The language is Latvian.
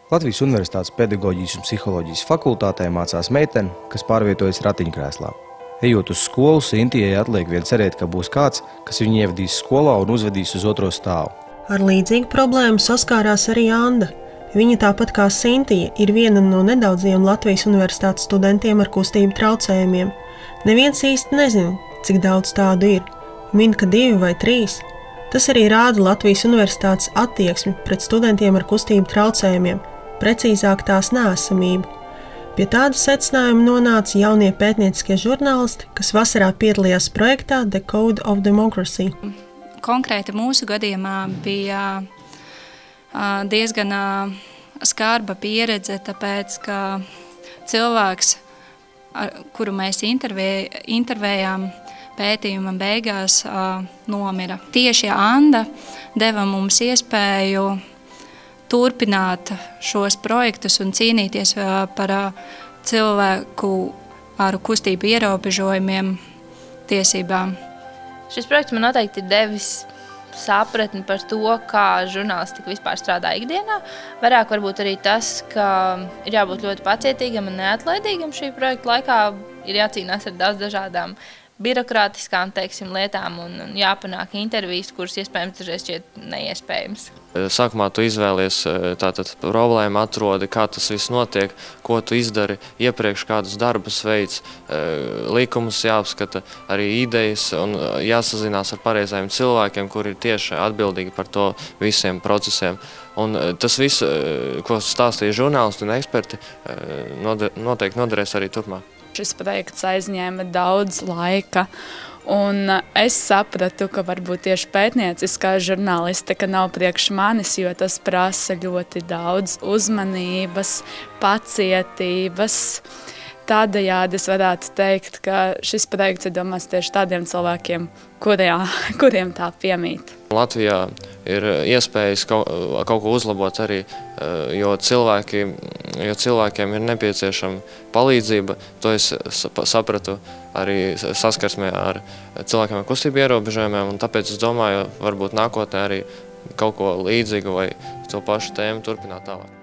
Latvijas Universitātes pedagoģijas un psiholoģijas fakultātē mācās meitene, kas pārvietojas ratiņkrēslā. Ejot uz skolu, Sintijai atliek vien cerēt, ka būs kāds, kas viņu ievadīs skolā un uzvedīs uz otro stāvu. Ar līdzīgu problēmu saskārās arī Anda. Viņa tāpat kā Sintija ir viena no nedaudziem Latvijas Universitātes studentiem ar kustību traucējumiem. Neviens īsti nezina, cik daudz tādu ir. Min, ka 2 vai 3. Tas arī rāda Latvijas Universitātes attieksmi pret studentiem ar kustību traucējumiem, precīzāk tās neesamību. Pie tāda secinājuma nonāca jaunie pētnieciskie žurnālisti, kas vasarā piedalījās projektā The Code of Democracy. Konkrēti mūsu gadījumā bija diezgan skarba pieredze, tāpēc, ka cilvēks, kuru mēs intervējām, pētījuma beigās nomira. Tieši Anda deva mums iespēju turpināt šos projektus un cīnīties par cilvēku ar kustību ierobežojumiem tiesībām. Šis projekts man noteikti ir devis sapratni par to, kā žurnālistika vispār strādā ikdienā. Vairāk varbūt arī tas, ka ir jābūt ļoti pacietīgam un neatlaidīgam šī projekta laikā, ir jācīnās ar daudz dažādām birokrātiskām, lietām un jāpanāk intervijas, kuras iespējams dažreiz šķiet neiespējams. Sākumā tu izvēlies tātad problēmu, atrodi, kā tas viss notiek, ko tu izdari iepriekš, kādus darbus veids, likumus jāapskata, arī idejas un jāsazinās ar pareizajiem cilvēkiem, kuri ir tieši atbildīgi par to visiem procesiem. Un tas viss, ko stāstīja žurnālisti un eksperti, noteikti noderēs arī turpmāk. Šis projekts aizņēma daudz laika, un es sapratu, ka varbūt tieši pētnieciskā žurnālistika nav priekš manis, jo tas prasa ļoti daudz uzmanības, pacietības. Tādējādi es varētu teikt, ka šis projekts ir domāts tieši tādiem cilvēkiem, kuriem tā piemīt. Latvijā ir iespējas kaut ko uzlabot arī, jo cilvēkiem ir nepieciešama palīdzība. To es sapratu arī saskarsmē ar cilvēkiem ar kustību ierobežojumiem, un tāpēc es domāju, varbūt nākotnē arī kaut ko līdzīgu vai to pašu tēmu turpināt tālāk.